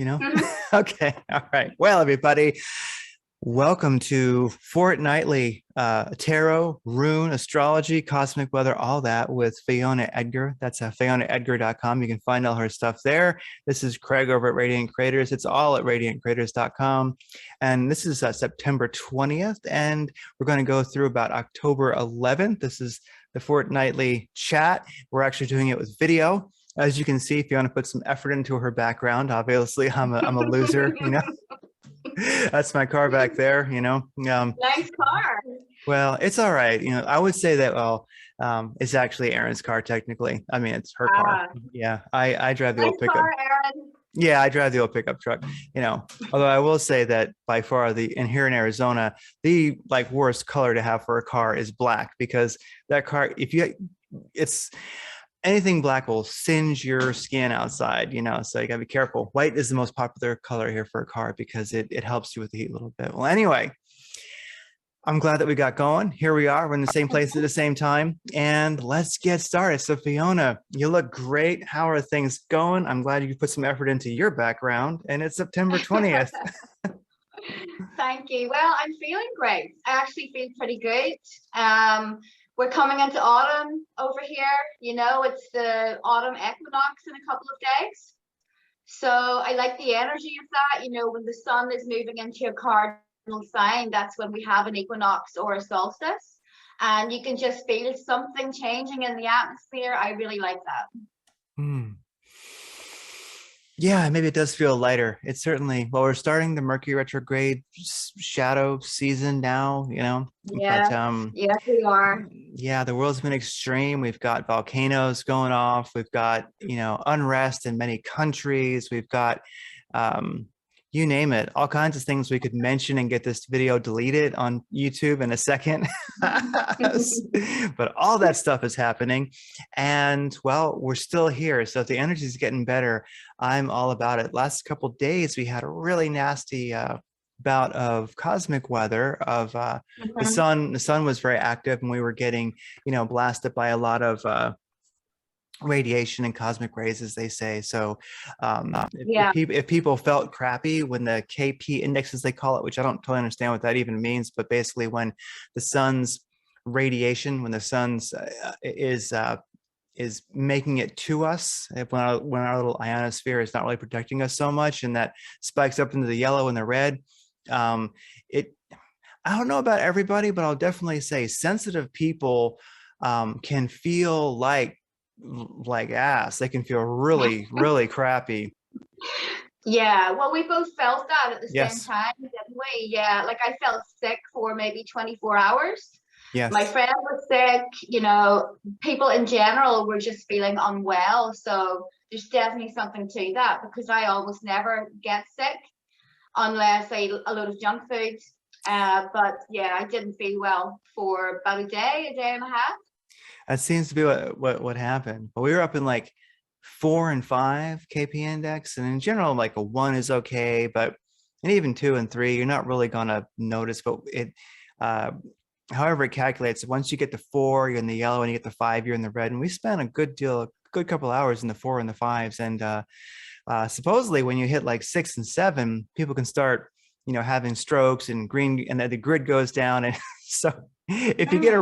you know? Mhm. Okay. All right. Well, everybody, welcome to Fortnightly Tarot, Rune, Astrology, Cosmic Weather, all that with Fiona Aedgar. That's FionaEdgar.com. You can find all her stuff there. This is Craig over at Radiant Creators. It's all at radiantcreators.com. And this is September 20th. And we're going to go through about October 11th. This is the Fortnightly chat. We're actually doing it with video. As you can see, Fiona put some effort into her background. Obviously, I'm a loser, you know. That's my car back there, you know. Nice car. Well, it's all right. You know, I would say that, it's actually Erin's car technically. I mean, it's her car. Ah, Yeah, I drive the nice old pickup. car, Erin. Yeah, I drive the old pickup truck, you know. Although I will say that by far in here in Arizona, the like worst color to have for a car is black because that car, if you it's anything black will singe your skin outside, you know, so you gotta be careful. White is the most popular color here for a car because it helps you with the heat a little bit. Well, anyway, I'm glad that we got going. Here we are. We're in the same place at the same time. And let's get started. So, Fiona, you look great. How are things going? I'm glad you put some effort into your background. And it's September 20th. Thank you. Well, I'm feeling great. I actually feel pretty good. We're coming into autumn over here. You know, it's the autumn equinox in a couple of days. So I like the energy of that. You know, when the sun is moving into a cardinal sign, that's when we have an equinox or a solstice. And you can just feel something changing in the atmosphere. I really like that. Hmm. Yeah, maybe it does feel lighter. It's certainly, well, we're starting the Mercury retrograde shadow season now, you know, but Yes, yes, we are. yeah, the world's been extreme. We've got volcanoes going off. We've got, you know, unrest in many countries. We've got, um, you name it, all kinds of things we could mention and get this video deleted on YouTube in a second. But all that stuff is happening. And well, we're still here. So if the energy is getting better, I'm all about it. Last couple of days, we had a really nasty bout of cosmic weather of Mhm. the sun was very active and we were getting, you know, blasted by a lot of radiation and cosmic rays, as they say. So Yeah. if people felt crappy when the KP index, as they call it, which I don't totally understand what that even means, but basically when the sun's radiation, when the sun's is making it to us, when our little ionosphere is not really protecting us so much, and that spikes up into the yellow and the red, it I don't know about everybody, but I'll definitely say sensitive people can feel like ass. They can feel really, really crappy. Yeah, well, we both felt that at the same Yes. time, didn't we? Yeah, like I felt sick for maybe 24 hours. My Yes. friend was sick, you know, people in general were just feeling unwell. So there's definitely something to that because I almost never get sick unless I eat a load of junk food. But yeah, I didn't feel well for about a day and a half. That seems to be what happened. But we were up in like 4 and 5 KP index, and in general, like a 1 is okay, but and even 2 and 3, you're not really gonna notice. But it, uh, however, it calculates. Once you get to 4, you're in the yellow, and you get to 5, you're in the red. And we spent a good couple hours in the 4 and the 5s, and supposedly when you hit like 6 and 7, people can start, you know, having strokes and green, and the grid goes down, and so if you get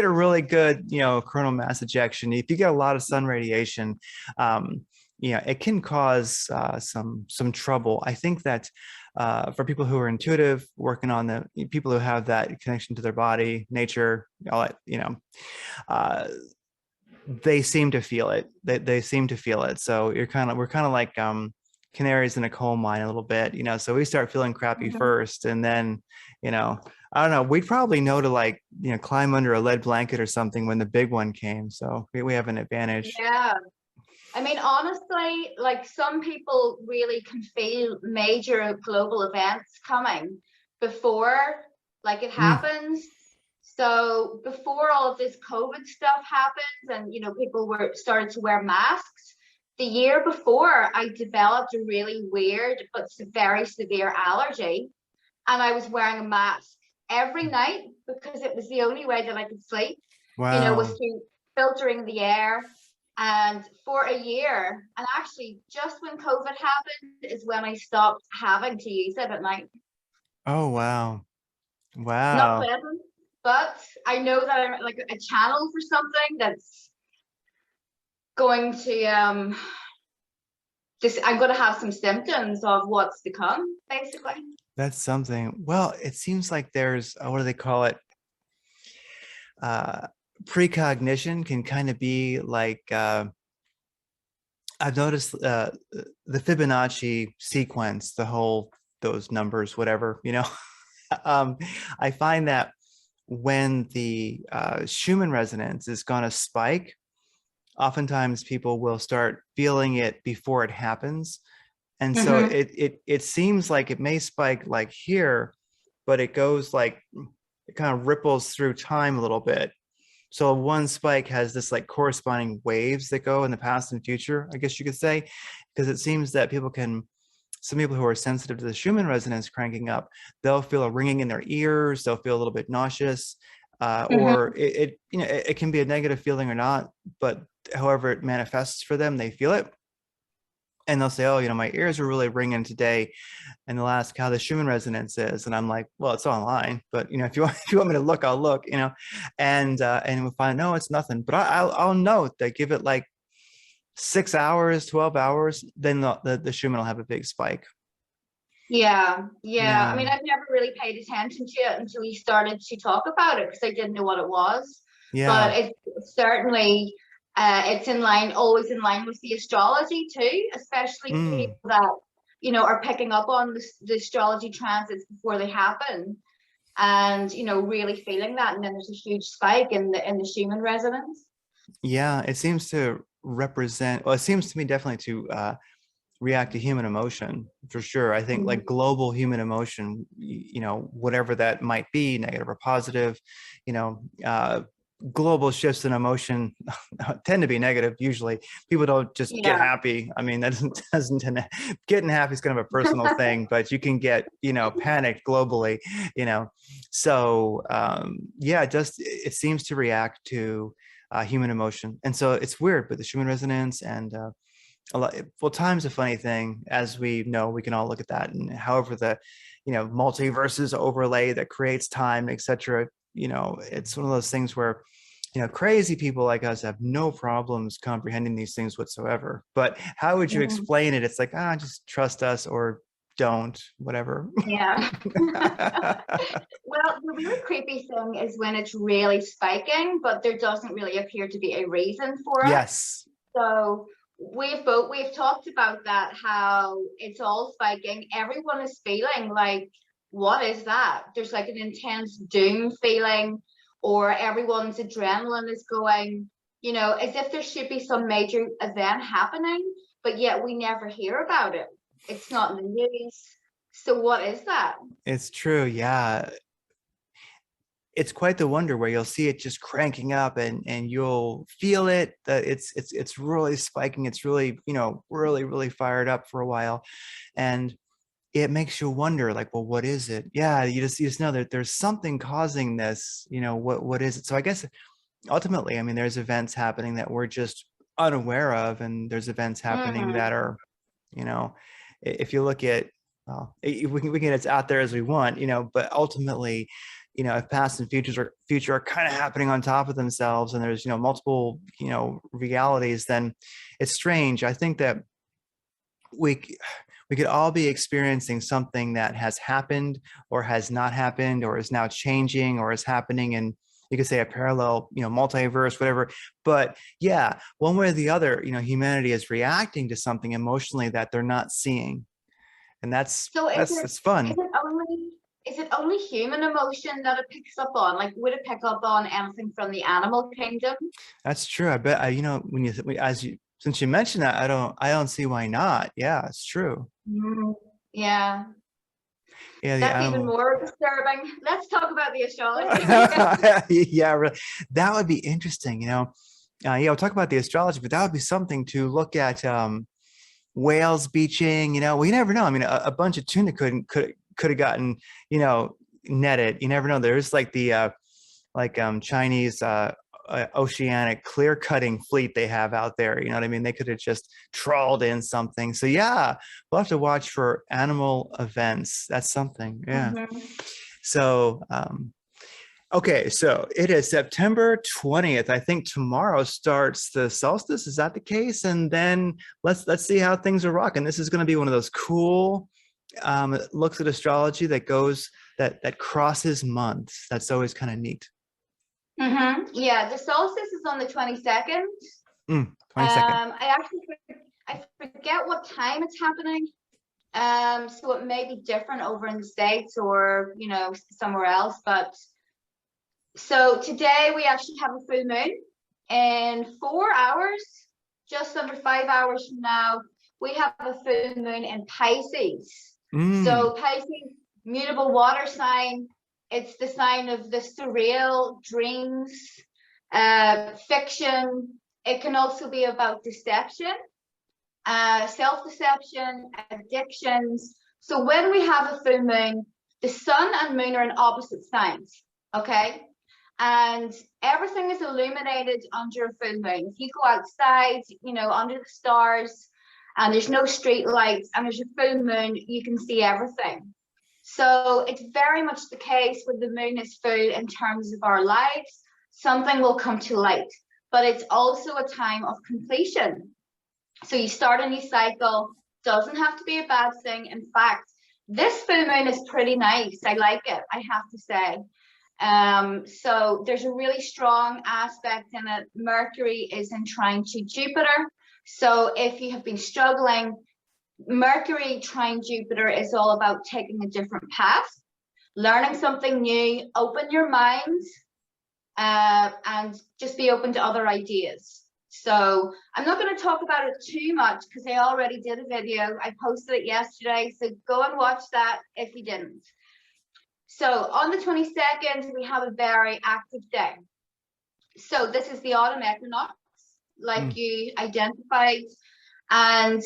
a really good, you know, coronal mass ejection, if you get a lot of sun radiation, yeah, it can cause some trouble. I think that for people who are intuitive, working on the people who have that connection to their body, nature, all that, you know, uh, they seem to feel it. They seem to feel it. So we're kind of like canaries in a coal mine a little bit, you know. So we start feeling crappy Mhm. first, and then, you know, I don't know. We'd probably know to, like, you know, climb under a lead blanket or something when the big one came. So we have an advantage. Yeah. I mean, honestly, like some people really can feel major global events coming before like it Mm, happens. So before all of this COVID stuff happens and you know people were started to wear masks, the year before I developed a really weird but very severe allergy and I was wearing a mask every night because it was the only way that I could sleep, you know, was wow. through filtering the air And for a year, and actually just when COVID happened is when I stopped having to use it at night. Oh, wow. Not Wow. pleasant, but I know that I'm like a channel for something that's going to just, I'm going to have some symptoms of what's to come, basically. That's something. Well, it seems like there's, what do they call it? Uh, Precognition can kind of be like, I've noticed the Fibonacci sequence, the whole, those numbers, whatever, um, I find that when the Schumann resonance is going to spike, oftentimes people will start feeling it before it happens. And so Mm-hmm. it seems like it may spike like here, but it goes like, it kind of ripples through time a little bit. So one spike has this like corresponding waves that go in the past and future, I guess you could say, because it seems that some people who are sensitive to the Schumann resonance cranking up, they'll feel a ringing in their ears, they'll feel a little bit nauseous, Mm-hmm. or it can be a negative feeling or not, but however it manifests for them, they feel it. And they'll say, oh, my ears are really ringing today. And they'll ask how the Schumann resonance is. And I'm like, well, it's online, but if you if you want me to look, I'll look, and we'll find, no, it's nothing. But I'll note that give it like 6 hours, 12 hours, then the Schumann will have a big spike. Yeah, yeah. I Yeah. mean, I've never really paid attention to it until we started to talk about it because I didn't know what it was. Yeah. But it's certainly it's in line, always in line with the astrology too, especially Mm. people that are picking up on the astrology transits before they happen, and really feeling that, and then there's a huge spike in the Schumann resonance. Yeah. It seems to represent, well, it seems to me definitely to react to human emotion for sure. I think like Mhm. global human emotion, whatever that might be, negative or positive, you know, uh, global shifts in emotion tend to be negative. Usually people don't just get Yeah. happy. I mean, that doesn't tend to, getting happy is kind of a personal thing, but you can get, panicked globally, you know? So yeah, just, it seems to react to human emotion. And so it's weird with the Schumann resonance and, a lot, well, time's a funny thing, as we know. We can all look at that, and however the multiverses overlay that creates time, etc. It's one of those things where crazy people like us have no problems comprehending these things whatsoever. But how would you Mhm. explain it? It's like, just trust us or don't, whatever. Yeah. Well, the really creepy thing is when it's really spiking, but there doesn't really appear to be a reason for it. Yes. So we've talked about that, how it's all spiking. Everyone is feeling like, what is that? There's like an intense doom feeling, or everyone's adrenaline is going, as if there should be some major event happening, but yet we never hear about it. It's not in the news. So what is that? It's true. Yeah. It's quite the wonder where you'll see it just cranking up, and you'll feel it that it's really spiking. It's really, really, really fired up for a while. And it makes you wonder, like, well, what is it? Yeah, you just know that there's something causing this. What is it? So I guess ultimately, I mean, there's events happening that we're just unaware of, and there's events happening Mm-hmm. that are, if you look at, well, we can get as out there as we want, but ultimately, if past and future are kind of happening on top of themselves, and there's multiple realities, then it's strange. I think that we we could all be experiencing something that has happened or has not happened or is now changing or is happening, and you could say a parallel, multiverse, whatever. But yeah, one way or the other, humanity is reacting to something emotionally that they're not seeing, and that's So is that's it that's is fun. it only is it only human emotion that it picks up on? Like, would it pick up on anything from the animal kingdom? That's true. I bet. When since you mentioned that, I don't see why not. Yeah, it's true. Mm, yeah, Yeah, the that's even animal. more disturbing. Let's talk about the astrology. Yeah, really. That would be interesting. Yeah, we'll talk about the astrology, but that would be something to look at. Whales beaching. Well, you never know. I mean, a bunch of tuna could have gotten you know netted. You never know. There's like the Chinese oceanic clear cutting fleet they have out there. You know what I mean? They could have just trawled in something. So yeah, we'll have to watch for animal events. That's something. Yeah. So okay, so it is September 20th. I think tomorrow starts the solstice. Is that the case? And then let's see how things are rocking. This is going to be one of those cool looks at astrology that goes that crosses months. That's always kind of neat. Yeah, the solstice is on the 22nd. 22nd. I forget what time it's happening. So it may be different over in the States or, you know, somewhere else. But so today we actually have a full moon in 4 hours, just under 5 hours from now, we have a full moon in Pisces. So Pisces, mutable water sign. It's the sign of the surreal, dreams, fiction. It can also be about deception, self-deception, addictions. So when we have a full moon, the sun and moon are in opposite signs, okay? And everything is illuminated under a full moon. If you go outside, you know, under the stars, and there's no street lights, and there's a full moon, you can see everything. So it's very much the case when the moon is full in terms of our lives, something will come to light, but it's also a time of completion. So you start a new cycle, doesn't have to be a bad thing. In fact, this full moon is pretty nice. I like it, I have to say. So there's a really strong aspect in it. Mercury is in trine to Jupiter. So if you have been struggling, Mercury trine Jupiter is all about taking a different path, learning something new, open your mind, and just be open to other ideas. So I'm not going to talk about it too much because I already did a video. I posted it yesterday, so go and watch that if you didn't. So on the 22nd, we have a very active day. So this is the autumn equinox, like you identified, and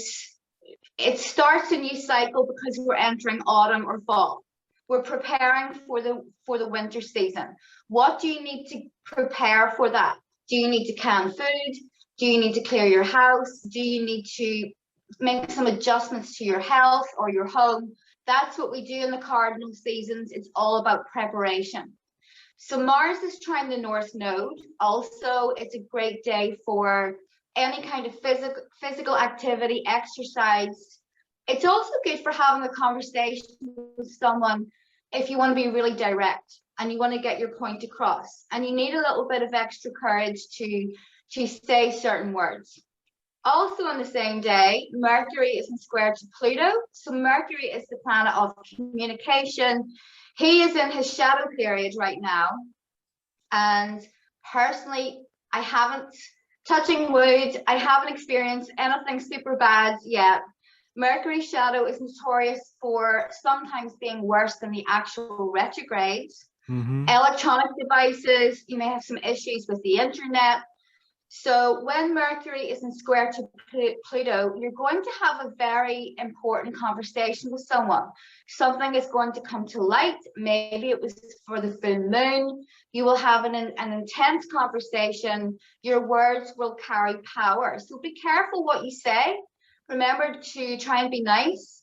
it starts a new cycle because we're entering autumn or fall. We're preparing for the winter season. What do you need to prepare for that? Do you need to can food? Do you need to clear your house? Do you need to make some adjustments to your health or your home? That's what we do in the cardinal seasons. It's all about preparation. So Mars is trine the North Node. Also, it's a great day for any kind of physical activity, exercise. It's also good for having a conversation with someone if you want to be really direct and you want to get your point across, and you need a little bit of extra courage to say certain words. Also on the same day, Mercury is in square to Pluto. So Mercury is the planet of communication. He is in his shadow period right now. And personally, I haven't, touching wood, I haven't experienced anything super bad yet. Mercury's shadow is notorious for sometimes being worse than the actual retrograde. Electronic devices, you may have some issues with the internet. So when Mercury is in square to Pluto, you're going to have a very important conversation with someone. Something is going to come to light. Maybe it was for the full moon. You will have an intense conversation. Your words will carry power. So be careful what you say. Remember to try and be nice.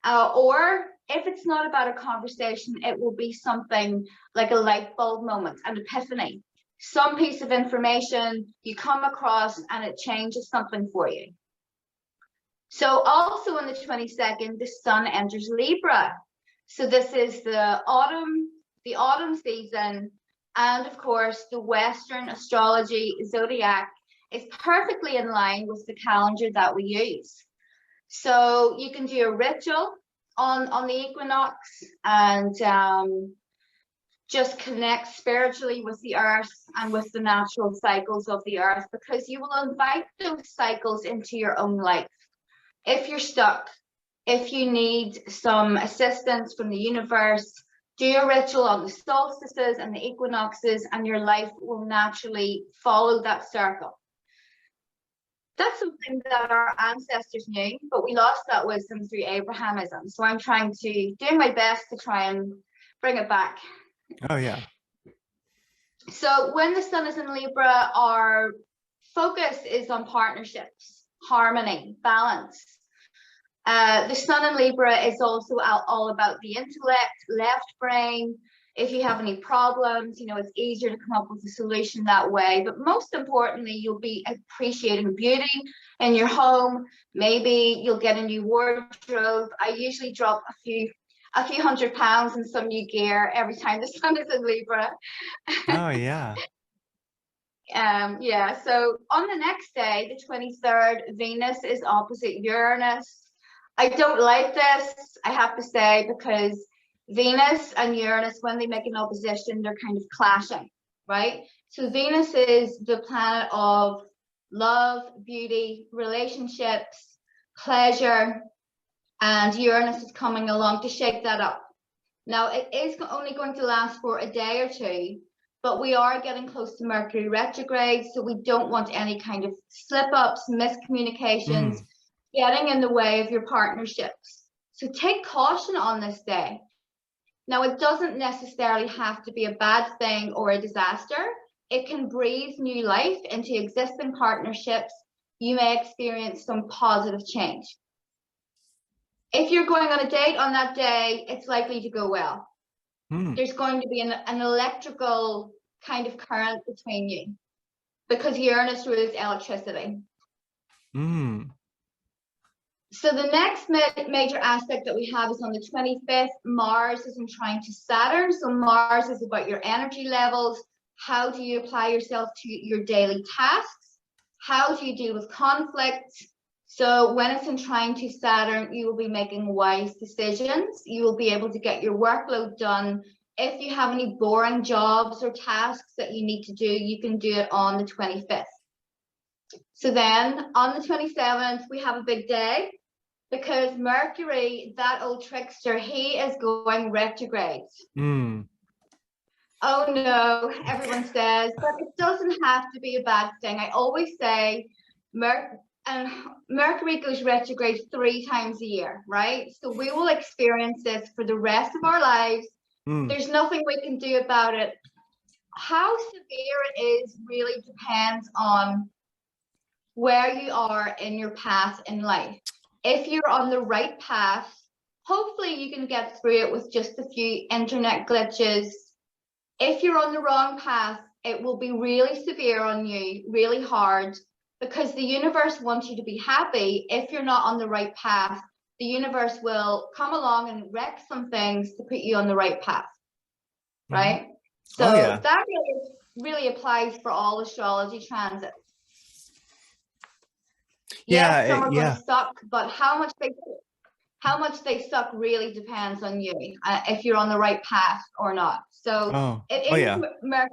Or if it's not about a conversation, it will be something like a light bulb moment, an epiphany. Some piece of information you come across and it changes something for you. So also on the 22nd, the sun enters Libra. So this is the autumn season. And of course, the Western astrology zodiac is perfectly in line with the calendar that we use. So you can do a ritual on the equinox and just connect spiritually with the earth and with the natural cycles of the earth, because you will invite those cycles into your own life. If you're stuck, if you need some assistance from the universe, do a ritual on the solstices and the equinoxes, and your life will naturally follow that circle. That's something that our ancestors knew, but we lost that wisdom through Abrahamism. So I'm doing my best to try and bring it back. Oh, yeah. So when the sun is in Libra, our focus is on partnerships, harmony, balance. The sun in Libra is also all about the intellect, left brain. If you have any problems, you know, it's easier to come up with a solution that way. But most importantly, you'll be appreciating beauty in your home. Maybe you'll get a new wardrobe. I usually drop a few £100 in some new gear every time the sun is in Libra. Oh yeah. Yeah, so on the next day, the 23rd, Venus is opposite Uranus. I don't like this, I have to say, because Venus and Uranus, when they make an opposition, they're kind of clashing, right? So Venus is the planet of love, beauty, relationships, pleasure, and Uranus is coming along to shake that up. Now, it is only going to last for a day or two, but we are getting close to Mercury retrograde, so we don't want any kind of slip-ups, miscommunications, getting in the way of your partnerships. So take caution on this day. Now, it doesn't necessarily have to be a bad thing or a disaster. It can breathe new life into existing partnerships. You may experience some positive change. If you're going on a date on that day, it's likely to go well. There's going to be an electrical kind of current between you because Uranus rules electricity. So the next major aspect that we have is on the 25th. Mars is in trine to Saturn. So Mars is about your energy levels. How do you apply yourself to your daily tasks? How do you deal with conflict? So when it's in trine to Saturn, you will be making wise decisions. You will be able to get your workload done. If you have any boring jobs or tasks that you need to do, you can do it on the 25th. So then on the 27th, we have a big day because Mercury, that old trickster, he is going retrograde. Oh no, everyone says, but it doesn't have to be a bad thing. I always say Mercury goes retrograde 3 times a year, right? So we will experience this for the rest of our lives. There's nothing we can do about it. How severe it is really depends on where you are in your path in life. If you're on the right path, hopefully you can get through it with just a few internet glitches. If you're on the wrong path, it will be really severe on you, really hard, because the universe wants you to be happy. If you're not on the right path, the universe will come along and wreck some things to put you on the right path, right? So that really applies for all astrology transits. Yes, some are going to suck, but how much they suck really depends on you, if you're on the right path or not. So Mercury.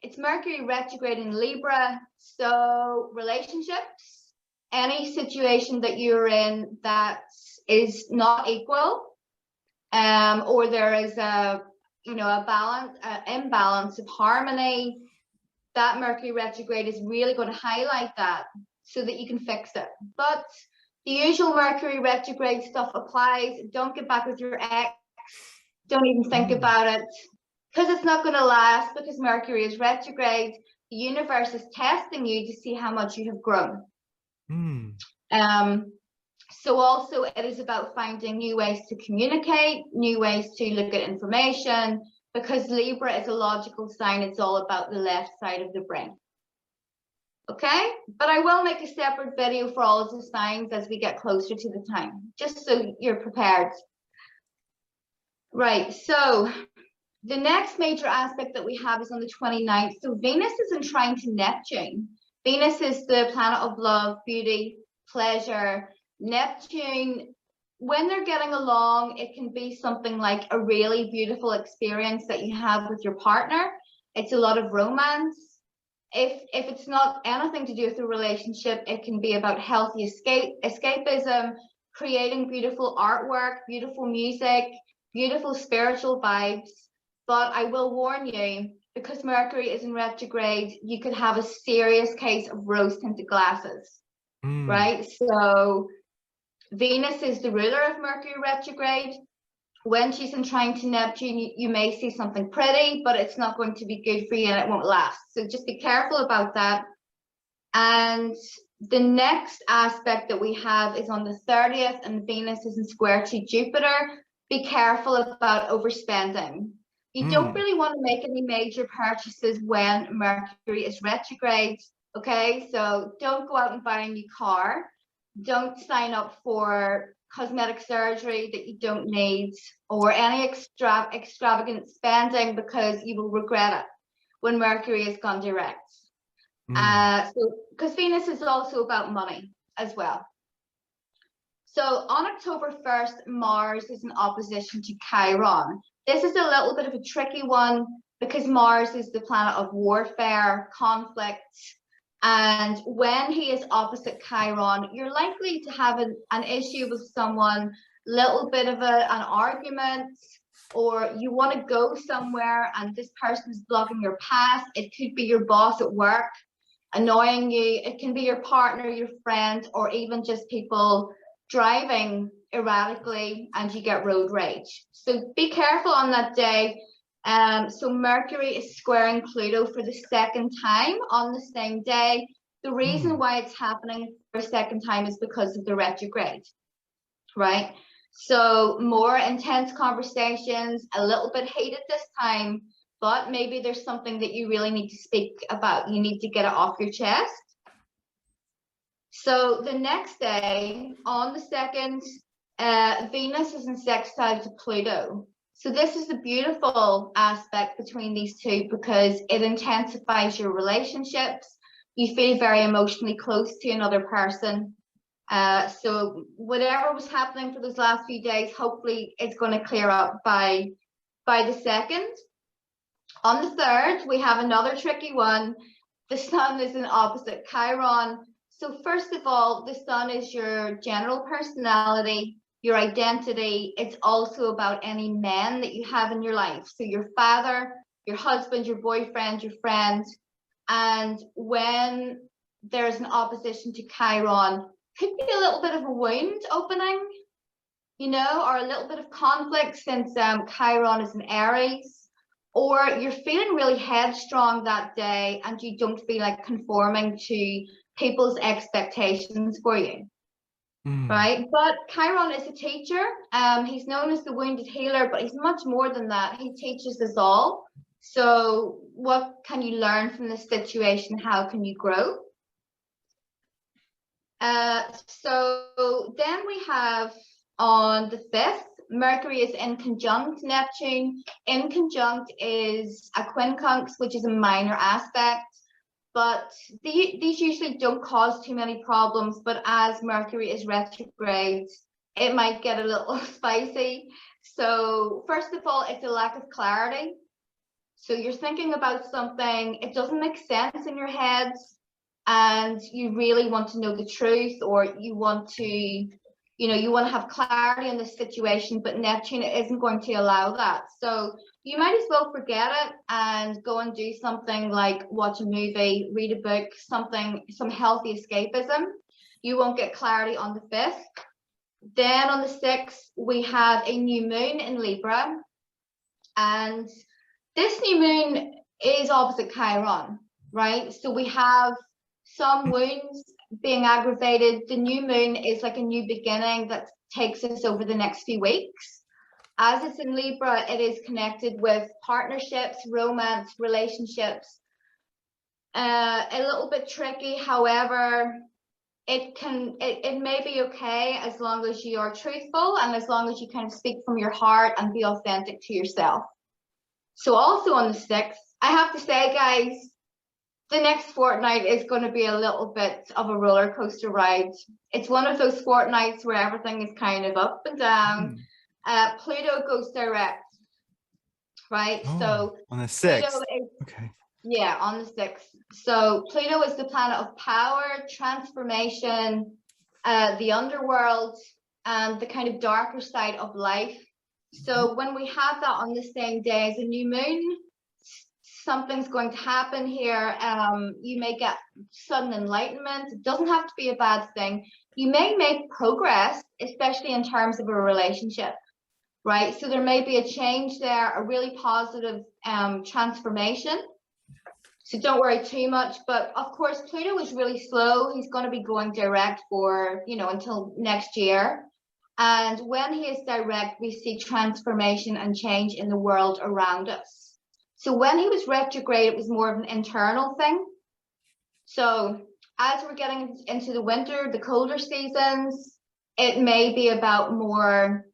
It's Mercury retrograde in Libra. So relationships, any situation that you're in that is not equal, or there is a imbalance of harmony, that Mercury retrograde is really going to highlight that so that you can fix it. But the usual Mercury retrograde stuff applies. Don't get back with your ex. Don't even think about it, because it's not going to last, because Mercury is retrograde. The universe is testing you to see how much you have grown. So also it is about finding new ways to communicate, new ways to look at information, because Libra is a logical sign. It's all about the left side of the brain. Okay, but I will make a separate video for all of the signs as we get closer to the time, just so you're prepared. Right, so the next major aspect that we have is on the 29th. So Venus is in trine to Neptune. Venus is the planet of love, beauty, pleasure. Neptune, when they're getting along, it can be something like a really beautiful experience that you have with your partner. It's a lot of romance. If it's not anything to do with the relationship, it can be about healthy escapism, creating beautiful artwork, beautiful music, beautiful spiritual vibes. But I will warn you, because Mercury is in retrograde, you could have a serious case of rose-tinted glasses, right? So Venus is the ruler of Mercury retrograde. When she's in trine to Neptune, you may see something pretty, but it's not going to be good for you and it won't last. So just be careful about that. And the next aspect that we have is on the 30th, and Venus is in square to Jupiter. Be careful about overspending. You don't really want to make any major purchases when Mercury is retrograde. Okay, so don't go out and buy a new car. Don't sign up for cosmetic surgery that you don't need, or any extravagant spending, because you will regret it when Mercury has gone direct. So because Venus is also about money as well. So on October 1st, Mars is in opposition to Chiron. This is a little bit of a tricky one because Mars is the planet of warfare, conflict, and when he is opposite Chiron, you're likely to have an issue with someone, little bit of an argument, or you want to go somewhere and this person is blocking your path. It could be your boss at work annoying you. It can be your partner, your friend, or even just people driving erratically and you get road rage. So be careful on that day. So Mercury is squaring Pluto for the second time on the same day. The reason why it's happening for a second time is because of the retrograde, right? So more intense conversations, a little bit heated this time, but maybe there's something that you really need to speak about. You need to get it off your chest. So the next day, on the 2nd, Venus is in sextile to Pluto. So this is the beautiful aspect between these two because it intensifies your relationships. You feel very emotionally close to another person. So whatever was happening for those last few days, hopefully it's going to clear up by the 2nd. On the 3rd, we have another tricky one. The Sun is in opposite Chiron. So first of all, the Sun is your general personality, your identity. It's also about any men that you have in your life. So your father, your husband, your boyfriend, your friend. And when there's an opposition to Chiron, could be a little bit of a wound opening, you know, or a little bit of conflict since Chiron is in Aries. Or you're feeling really headstrong that day and you don't feel like conforming to people's expectations for you. Right? But Chiron is a teacher. He's known as the wounded healer, but he's much more than that. He teaches us all. So what can you learn from this situation? How can you grow? So then we have on the 5th, Mercury is in conjunct Neptune. In conjunct is a quincunx, which is a minor aspect. But these usually don't cause too many problems, but as Mercury is retrograde, it might get a little spicy. So first of all, it's a lack of clarity. So you're thinking about something, it doesn't make sense in your head, and you really want to know the truth, or you want to, you know, you want to have clarity in this situation, but Neptune isn't going to allow that. So you might as well forget it and go and do something like watch a movie, read a book, some healthy escapism. You won't get clarity on the 5th. Then on the 6th, we have a new moon in Libra. And this new moon is opposite Chiron, right? So we have some wounds being aggravated. The new moon is like a new beginning that takes us over the next few weeks. As it's in Libra, it is connected with partnerships, romance, relationships. A little bit tricky, however, it may be okay as long as you are truthful and as long as you kind of speak from your heart and be authentic to yourself. So also on the 6th, I have to say, guys, the next fortnight is going to be a little bit of a roller coaster ride. It's one of those fortnights where everything is kind of up and down. Pluto goes direct, right? Oh, so on the 6th. Okay. Yeah, on the 6th. So Pluto is the planet of power, transformation, the underworld, and the kind of darker side of life. So when we have that on the same day as a new moon, something's going to happen here. You may get sudden enlightenment. It doesn't have to be a bad thing. You may make progress, especially in terms of a relationship, right? So there may be a change there, a really positive transformation. So don't worry too much. But of course, Pluto is really slow. He's going to be going direct for, until next year. And when he is direct, we see transformation and change in the world around us. So when he was retrograde, it was more of an internal thing. So as we're getting into the winter, the colder seasons, it may be about more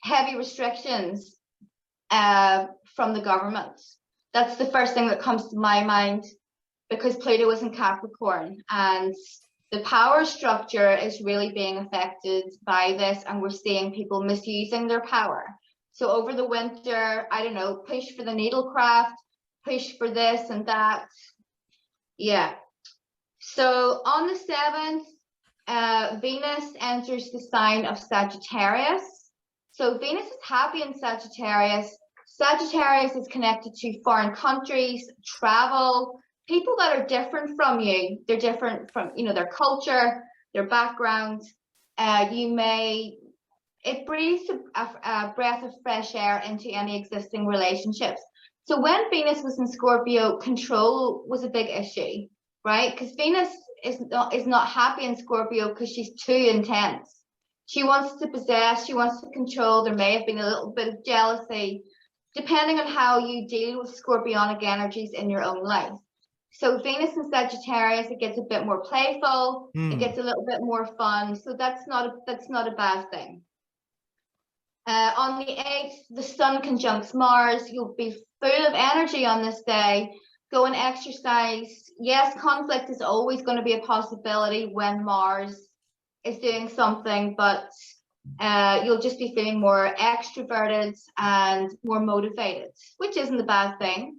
heavy restrictions from the government. That's the first thing that comes to my mind, because Pluto is in Capricorn and the power structure is really being affected by this, and we're seeing people misusing their power. So over the winter, I don't know, push for the needlecraft, push for this and that. Yeah. So on the 7th, Venus enters the sign of Sagittarius. So Venus is happy in Sagittarius. Sagittarius is connected to foreign countries, travel, people that are different from you. They're different from, their culture, their background. It breathes a breath of fresh air into any existing relationships. So when Venus was in Scorpio, control was a big issue, right? Because Venus is not happy in Scorpio because she's too intense. She wants to possess, she wants to control. There may have been a little bit of jealousy, depending on how you deal with Scorpionic energies in your own life. So Venus in Sagittarius, it gets a bit more playful, it gets a little bit more fun. So that's not a bad thing. On the 8th, the Sun conjuncts Mars. You'll be full of energy on this day. Go and exercise. Yes, conflict is always going to be a possibility when Mars is doing something, but you'll just be feeling more extroverted and more motivated, which isn't a bad thing.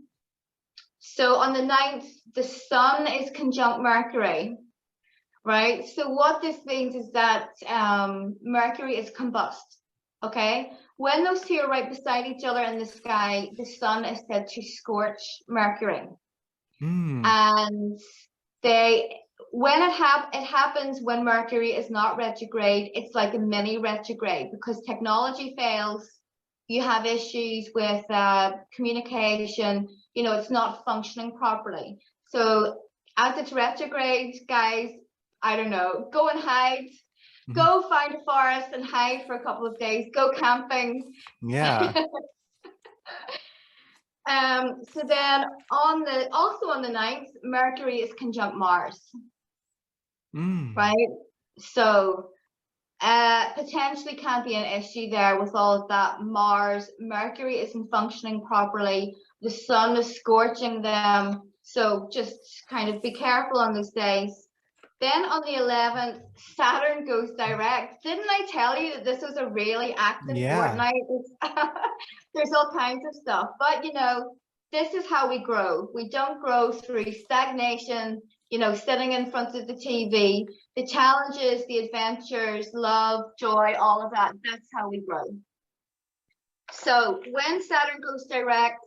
So on the 9th, the Sun is conjunct Mercury, right? So what this means is that Mercury is combust. Okay, when those two are right beside each other in the sky, the Sun is said to scorch Mercury. And when it happens when Mercury is not retrograde, it's like a mini retrograde, because technology fails, you have issues with communication, it's not functioning properly. So as it's retrograde, guys, I don't know, go and hide. Go find a forest and hide for a couple of days. Go camping. Yeah. So then also on the 9th, Mercury is conjunct Mars. Right? So potentially can be an issue there with all of that. Mercury isn't functioning properly. The Sun is scorching them. So just kind of be careful on those days. Then on the 11th, Saturn goes direct. Didn't I tell you that this was a really active fortnight? There's all kinds of stuff. But, this is how we grow. We don't grow through stagnation, sitting in front of the TV. The challenges, the adventures, love, joy, all of that, that's how we grow. So when Saturn goes direct,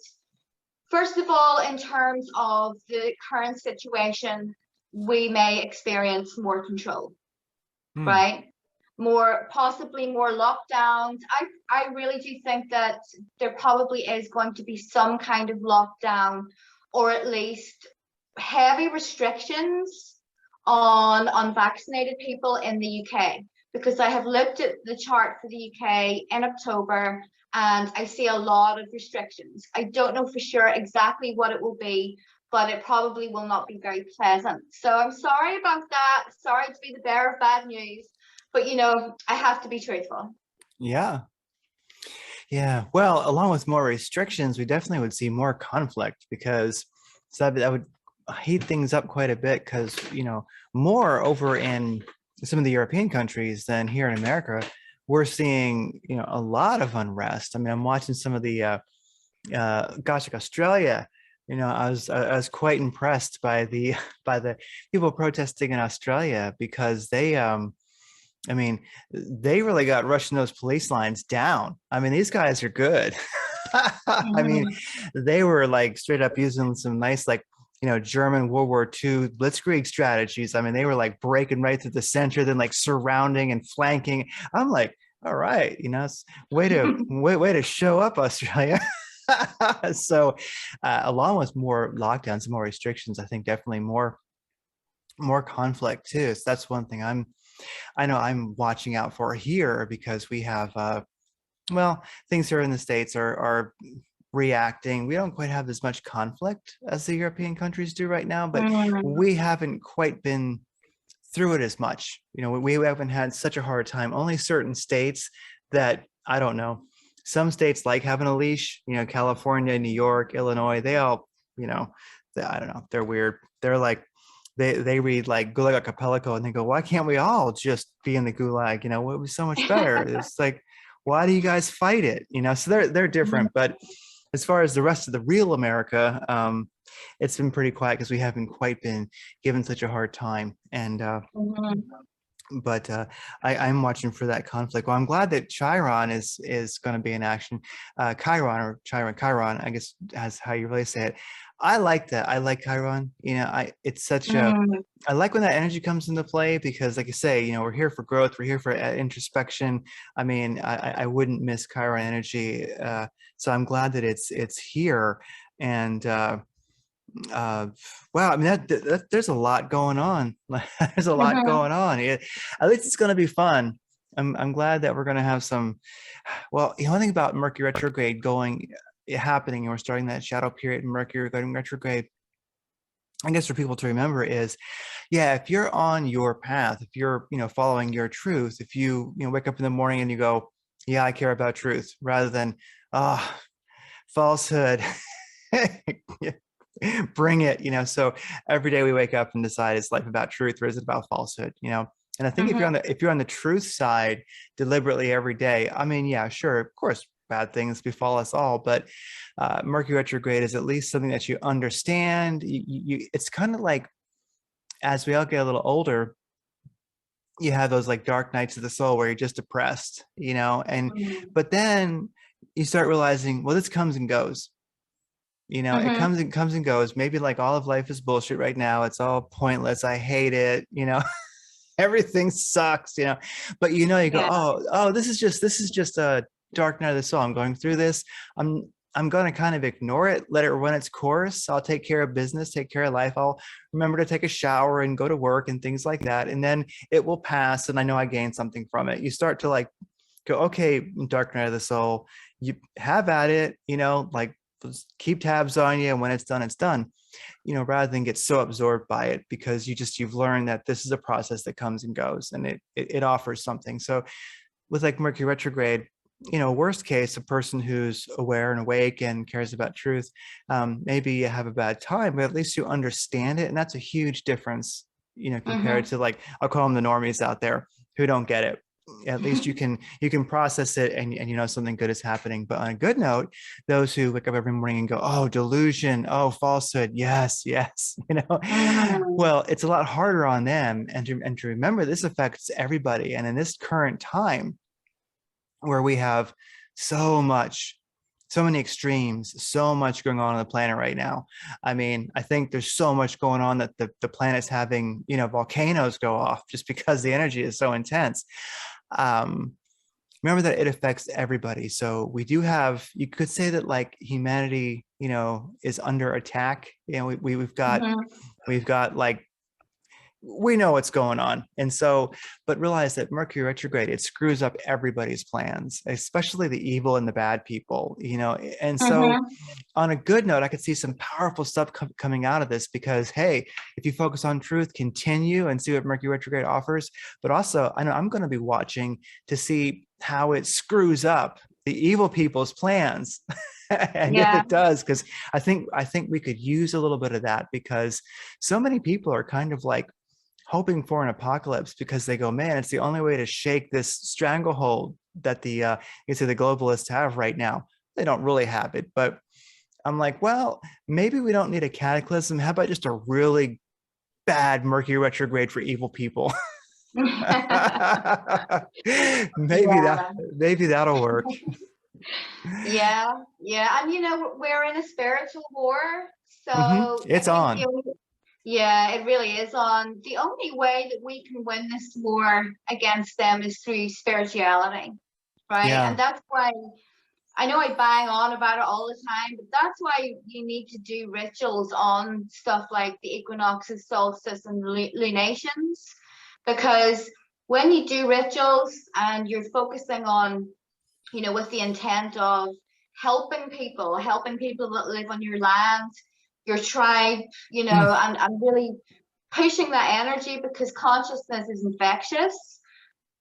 first of all, in terms of the current situation, we may experience more control, right? Possibly more lockdowns. I really do think that there probably is going to be some kind of lockdown, or at least heavy restrictions on unvaccinated people in the UK, because I have looked at the chart for the UK in October and I see a lot of restrictions. I don't know for sure exactly what it will be, but it probably will not be very pleasant. So I'm sorry about that. Sorry to be the bearer of bad news, but I have to be truthful. Yeah. Well, along with more restrictions, we definitely would see more conflict, because that would heat things up quite a bit, because, more over in some of the European countries than here in America, we're seeing, a lot of unrest. I mean, I'm watching some of the, like Australia. I was quite impressed by the people protesting in Australia, because they really got rushing those police lines down. I mean, these guys are good. I mean, they were like straight up using some nice, like, German World War II blitzkrieg strategies. I mean, they were like breaking right through the center, then like surrounding and flanking. I'm like, All right, it's way to show up, Australia. So, along with more lockdowns, more restrictions, I think definitely more conflict too. So that's one thing I know I'm watching out for here because we have well, things here in the States are reacting. We don't quite have as much conflict as the European countries do right now, but Mm, we haven't quite been through it as much. We haven't had such a hard time. Only certain states that, I don't know, some states like having a leash, California, New York, Illinois, they all, I don't know, they're weird. They're like, they read like Gulag Archipelago and they go, why can't we all just be in the Gulag? It would be so much better. It's like, why do you guys fight it? So they're different. But as far as the rest of the real America, it's been pretty quiet because we haven't quite been given such a hard time. And mhm, but I'm watching for that conflict. Well, I'm glad that Chiron is going to be in action. Chiron or Chiron, I guess that's how you really say it. I like that. I like Chiron. It's such a. mm, I like when that energy comes into play because, like I say, we're here for growth. We're here for introspection. I mean, I wouldn't miss Chiron energy. So I'm glad that it's here. And uh wow, I mean there's a lot going on. There's a lot mhm, going on. At least it's going to be fun. I'm glad that we're going to have some. Well, one thing about Mercury retrograde happening, and we're starting that shadow period in Mercury going retrograde, I guess for people to remember is, yeah, if you're on your path, if you're following your truth, if wake up in the morning and you go, yeah, I care about truth, rather than falsehood. Bring it. So every day we wake up and decide, is life about truth or is it about falsehood? And I think mhm, if you're on the truth side deliberately every day, I mean, yeah, sure, of course bad things befall us all, but Mercury retrograde is at least something that you understand. It's kind of like, as we all get a little older, you have those like dark nights of the soul where you're just depressed, and mhm, but then you start realizing, well, this comes and goes. It mhm. comes and goes. Maybe like all of life is bullshit right now. It's all pointless. I hate it. Everything sucks, but you go, Yeah, oh, this is just a dark night of the soul. I'm going through this. I'm going to kind of ignore it, let it run its course. I'll take care of business, take care of life. I'll remember to take a shower and go to work and things like that. And then it will pass. And I know I gained something from it. You start to like go, okay, dark night of the soul, you have at it, like keep tabs on you. And when it's done, it's done, rather than get so absorbed by it, because you've learned that this is a process that comes and goes, and it offers something. So with like Mercury retrograde, worst case, a person who's aware and awake and cares about truth, maybe you have a bad time, but at least you understand it. And that's a huge difference, compared mhm. to, like, I'll call them the normies out there who don't get it. At least you can process it, and something good is happening. But on a good note, those who wake up every morning and go, oh, delusion, oh, falsehood, yes, yes, Mm, well, it's a lot harder on them. And to remember, this affects everybody. And in this current time where we have so many extremes, so much going on the planet right now. I mean, I think there's so much going on that the planet's having, volcanoes go off just because the energy is so intense. Um, Remember that it affects everybody. So we do have, you could say that like humanity, is under attack. mhm, We've got like, we know what's going on. And so, but realize that Mercury retrograde, it screws up everybody's plans, especially the evil and the bad people, And so mhm. on a good note, I could see some powerful stuff coming out of this, because, hey, if you focus on truth, continue and see what Mercury retrograde offers. But also, I know I'm going to be watching to see how it screws up the evil people's plans. And if Yeah, it does, because I think we could use a little bit of that, because so many people are kind of like hoping for an apocalypse, because they go, man, it's the only way to shake this stranglehold that you say the globalists have right now. They don't really have it, but I'm like, well, maybe we don't need a cataclysm. How about just a really bad Mercury retrograde for evil people? maybe that yeah, maybe that'll work. yeah, yeah. And we're in a spiritual war, so I It's think on. yeah, it really is on. The only way that we can win this war against them is through spirituality. right? Yeah. And that's why I know I bang on about it all the time, but that's why you need to do rituals on stuff like the equinoxes, solstice, and lunations, because when you do rituals and you're focusing on, with the intent of helping people that live on your land, your tribe, Mm. and really pushing that energy, because consciousness is infectious.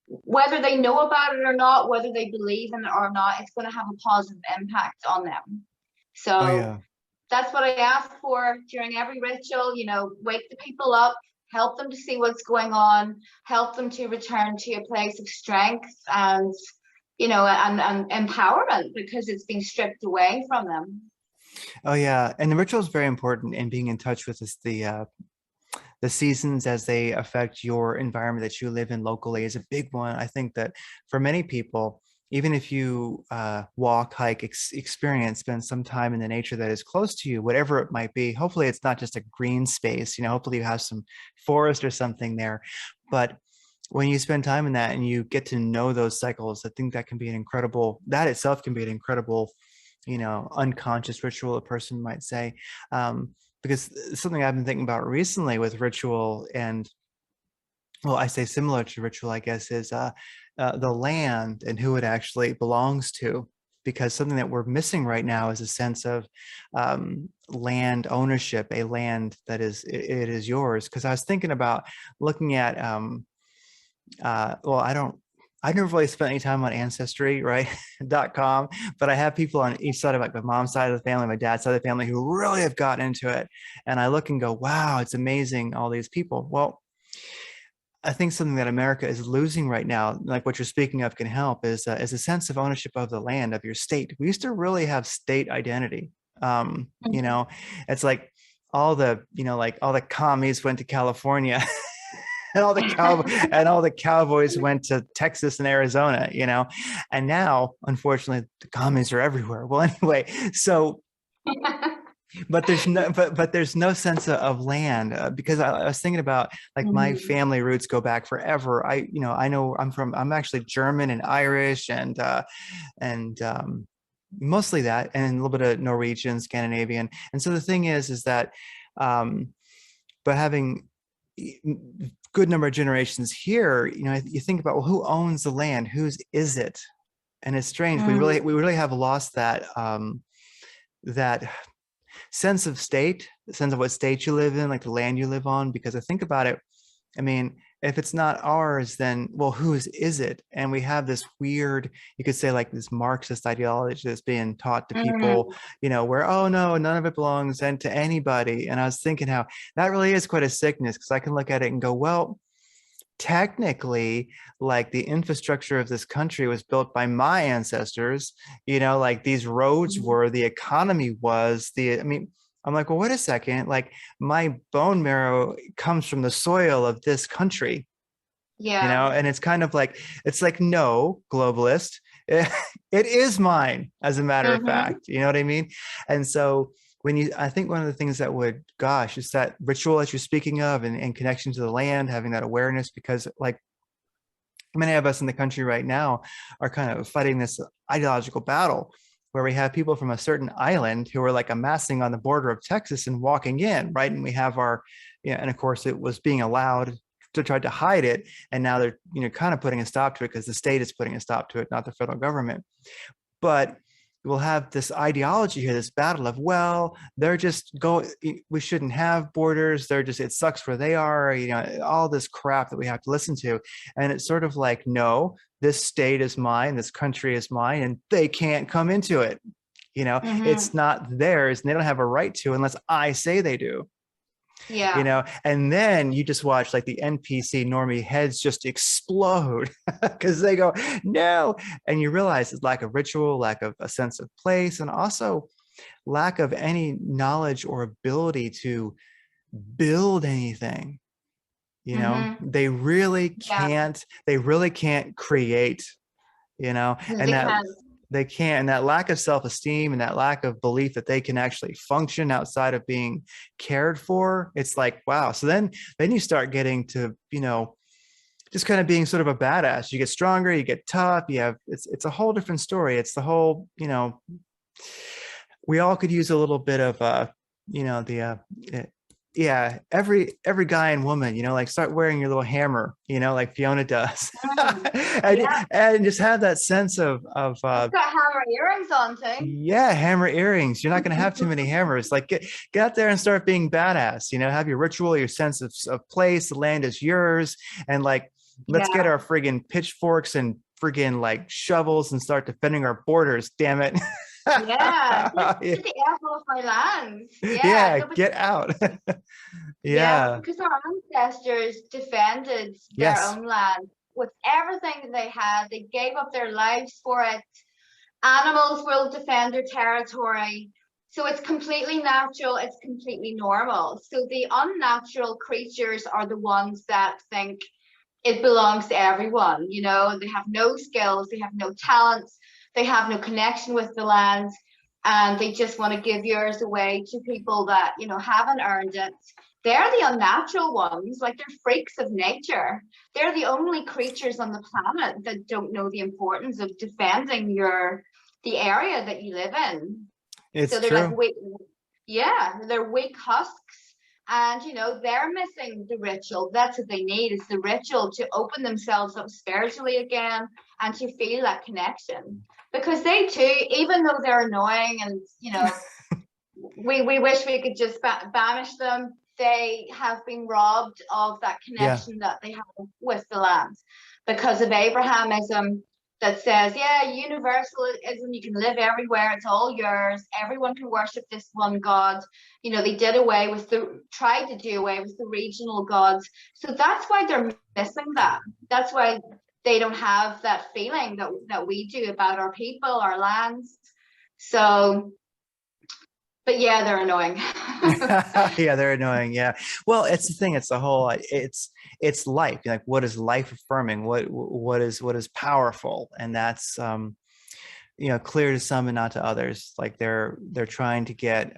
Whether they know about it or not, whether they believe in it or not, it's going to have a positive impact on them. Oh So yeah. that's what I ask for during every ritual. Wake the people up, help them to see what's going on, help them to return to a place of strength and, and empowerment, because it's been stripped away from them. Oh yeah. And the ritual is very important in being in touch with this, the seasons as they affect your environment that you live in locally is a big one. I think that for many people, even if you walk, hike, experience, spend some time in the nature that is close to you, whatever it might be, hopefully it's not just a green space, hopefully you have some forest or something there. But when you spend time in that and you get to know those cycles, I think that can be that itself can be an incredible, unconscious ritual, a person might say. Because something I've been thinking about recently with ritual, and well, I say similar to ritual, I guess, is the land and who it actually belongs to. Because something that we're missing right now is a sense of land ownership, a land that it is yours. Because I was thinking about looking at, well, I never really spent any time on Ancestry, right? .com, but I have people on each side of like my mom's side of the family, my dad's side of the family who really have gotten into it. And I look and go, wow, it's amazing, all these people. Well, I think something that America is losing right now, like what you're speaking of can help, is a sense of ownership of the land, of your state. We used to really have state identity. It's like like all the commies went to California and all the cowboys went to Texas and Arizona, and now unfortunately the commies are everywhere. Well, anyway, so but there's no sense of land, because I was thinking about like my Mhm. family roots go back forever. I know I'm actually German and Irish and mostly that, and a little bit of Norwegian, Scandinavian. And so the thing is that um, but having good number of generations here, you think about, well, who owns the land? Whose is it? And it's strange. We Mm. really have lost that sense of state, the sense of what state you live in, like the land you live on. Because I think about it, I mean, if it's not ours, then, well, whose is it? And we have this weird, you could say like this Marxist ideology that's being taught to people, Mm. where, oh no, none of it belongs and to anybody. And I was thinking how that really is quite a sickness, because I can look at it and go, well, technically, like the infrastructure of this country was built by my ancestors, like these roads Mhm. were, the economy was, I mean, I'm like, well, wait a second, like my bone marrow comes from the soil of this country, Yeah. and it's like, no, globalist, it is mine, as a matter of Hmm. fact, you know what I mean? And so I think one of the things that would, gosh, is that ritual that you're speaking of, and connection to the land, having that awareness, because like many of us in the country right now are kind of fighting this ideological battle where we have people from a certain island who are like amassing on the border of Texas and walking in, right? And we have and of course it was being allowed to try to hide it. And now they're, kind of putting a stop to it because the state is putting a stop to it, not the federal government. But we'll have this ideology here, this battle of, well, they're just we shouldn't have borders. They're just, it sucks where they are, all this crap that we have to listen to. And it's sort of like, no, this state is mine, this country is mine, and they can't come into it. It's Hmm. not theirs, and they don't have a right to unless I say they do. Yeah. And then you just watch like the NPC normie heads just explode because they go, no. And you realize it's lack of ritual, lack of a sense of place, and also lack of any knowledge or ability to build anything. Hmm. Yeah. They really can't create, and They that can. they can't, and that lack of self-esteem and that lack of belief that they can actually function outside of being cared for, it's like, wow. So then you start getting to, just kind of being sort of a badass. You get stronger, you get tough, you have it's a whole different story. It's the whole, we all could use a little bit of the eh, yeah, every guy and woman, like start wearing your little hammer, like Fiona does. Mm, and, yeah, and just have that sense of it's got hammer earrings on too. yeah, hammer earrings. You're not going to have too many hammers. Like get out there and start being badass, have your ritual, your sense of place. The land is yours. And like, let's get Yeah, our friggin' pitchforks and friggin' like shovels and start defending our borders. Damn it. yeah. Yeah, Get the F off my lands. Yeah, yeah, no, but get out. yeah, Yeah. because our ancestors defended their Yes. own land with everything that they had. They gave up their lives for it. Animals will defend their territory. So it's completely natural, it's completely normal. So the unnatural creatures are the ones that think it belongs to everyone. They have no skills, they have no talents, they have no connection with the land, and they just want to give yours away to people that haven't earned it. They're the unnatural ones, like they're freaks of nature. They're the only creatures on the planet that don't know the importance of defending the area that you live in. It's So they're like true. weak, yeah, they're weak husks. And they're missing the ritual. That's what they need, is the ritual to open themselves up spiritually again and to feel that connection. Because they too, even though they're annoying and we wish we could just banish them, they have been robbed of that Yeah. connection that they have with the land because of Abrahamism, that says, yeah, universalism, you can live everywhere, it's all yours, everyone can worship this one God. They tried to do away with the regional gods. So that's why they're missing that. That's why they don't have that feeling that we do about our people, our lands. So, but yeah, they're annoying. Yeah, they're annoying. Yeah. Well, it's the thing. It's the whole. It's life. Like, what is life affirming? What is powerful? And that's clear to some and not to others. Like they're trying to get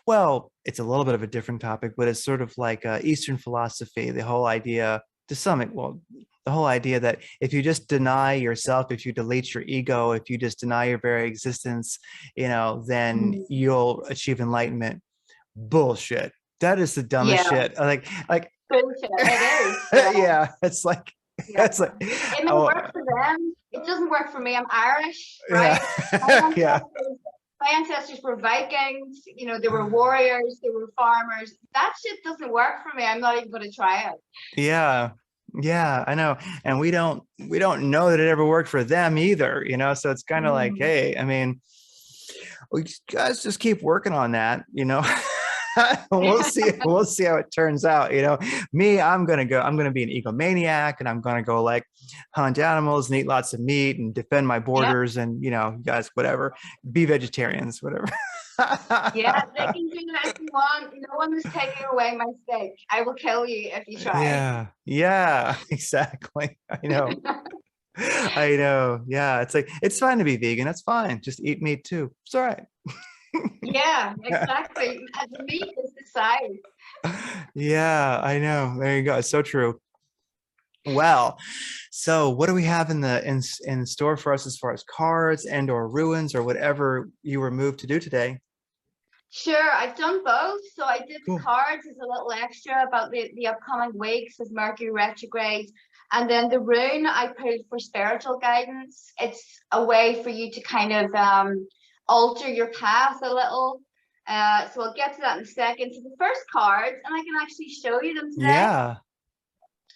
well, it's a little bit of a different topic, but it's sort of like Eastern philosophy. The whole idea to some, well, the whole idea that if you just deny yourself, if you delete your ego, if you just deny your very existence, then you'll achieve enlightenment. Bullshit. That is the dumbest Yeah, shit. Like, bullshit. It is. Yeah, yeah, it's like, yeah. it's like, It may oh, work for them. It doesn't work for me. I'm Irish, yeah, right? My yeah, ancestors, my ancestors were Vikings. They were warriors. They were farmers. That shit doesn't work for me. I'm not even going to try it. yeah, yeah. I know, and we don't know that it ever worked for them either. So it's kind of like, Mm. hey, I mean, we guys just keep working on that. We'll see how it turns out. Me, I'm gonna be an egomaniac, and I'm gonna go like hunt animals and eat lots of meat and defend my Yeah, borders, and you guys, whatever, be vegetarians, whatever. yeah. They can do that if you want. No one is taking away my steak. I will kill you if you try. Yeah, yeah, exactly. I know. I know. Yeah, it's like it's fine to be vegan. That's fine. Just eat meat too. It's all right. Yeah, exactly. And the meat is the size. Yeah, I know. There you go. It's so true. Well, so what do we have in store for us as far as cards and or ruins or whatever you were moved to do today? Sure, I've done both. So I did the Cool. cards as a little extra about the upcoming weeks of Mercury retrograde. And then the rune I put for spiritual guidance. It's a way for you to kind of alter your path a little. So I'll get to that in a second. So the first cards, and I can actually show you them today, Yeah.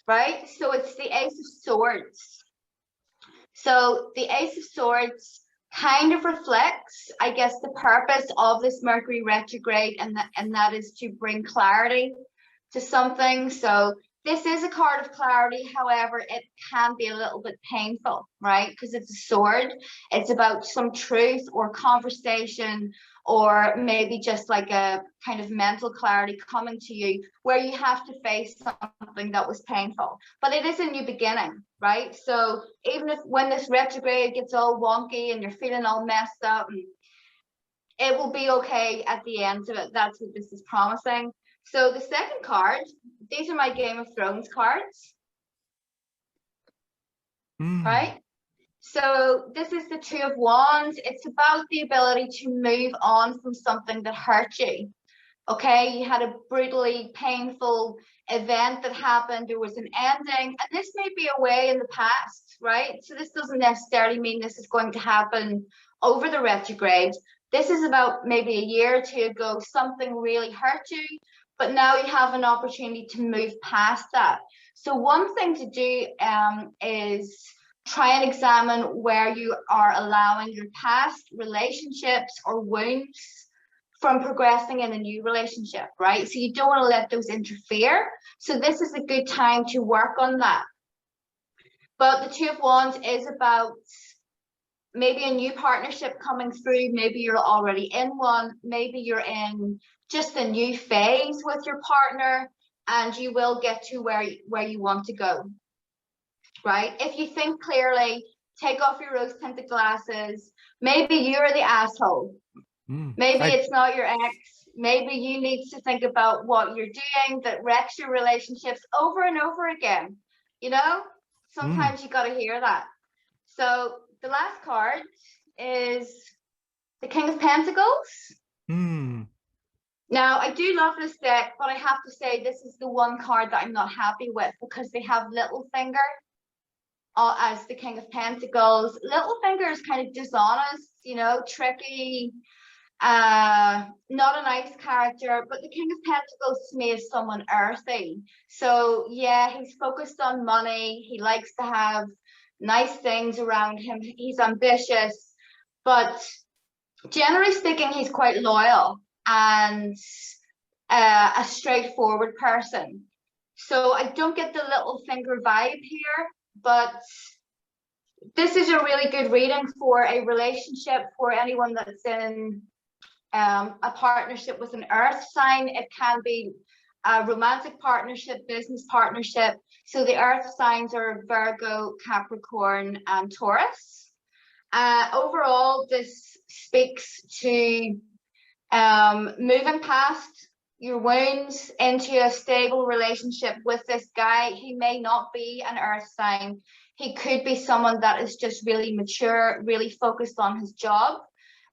right? So it's the Ace of Swords. So the Ace of Swords kind of reflects, I guess, the purpose of this Mercury retrograde, and that is to bring clarity to something. So this is a card of clarity. However, it can be a little bit painful, right? Because it's a sword. It's about some truth or conversation, or maybe just like a kind of mental clarity coming to you where you have to face something that was painful. But it is a new beginning, right? So even if when this retrograde gets all wonky and you're feeling all messed up, it will be okay at the end of it. That's what this is promising. So the second card, these are my Game of Thrones cards, right? So this is the Two of Wands. It's about the ability to move on from something that hurt you. Okay, you had a brutally painful event that happened, there was an ending, and this may be a way in the past, right? So this doesn't necessarily mean this is going to happen over the retrograde. This is about maybe a year or two ago, something really hurt you, but now you have an opportunity to move past that. So one thing to do is try and examine where you are allowing your past relationships or wounds from progressing in a new relationship, right? So you don't want to let those interfere. So this is a good time to work on that. But the Two of Wands is about maybe a new partnership coming through. Maybe you're already in one. Maybe you're in just a new phase with your partner, and you will get to where you want to go, right? If you think clearly, take off your rose-tinted glasses. Maybe you're the asshole. Maybe it's not your ex. Maybe you need to think about what you're doing that wrecks your relationships over and over again. You know, sometimes you got to hear that. So the last card is the King of Pentacles. Now, I do love this deck, but I have to say this is the one card that I'm not happy with because they have Littlefinger as the King of Pentacles. Littlefinger is kind of dishonest, you know, tricky, not a nice character, but the King of Pentacles to me is someone earthy. So yeah, he's focused on money, he likes to have nice things around him, he's ambitious, but generally speaking he's quite loyal and a straightforward person. So I don't get the Littlefinger vibe here, but this is a really good reading for a relationship for anyone that's in a partnership with an earth sign. It can be a romantic partnership, business partnership. So the earth signs are Virgo, Capricorn, and Taurus. Overall, this speaks to moving past your wounds into a stable relationship with this guy. He may not be an earth sign. He could be someone that is just really mature, really focused on his job,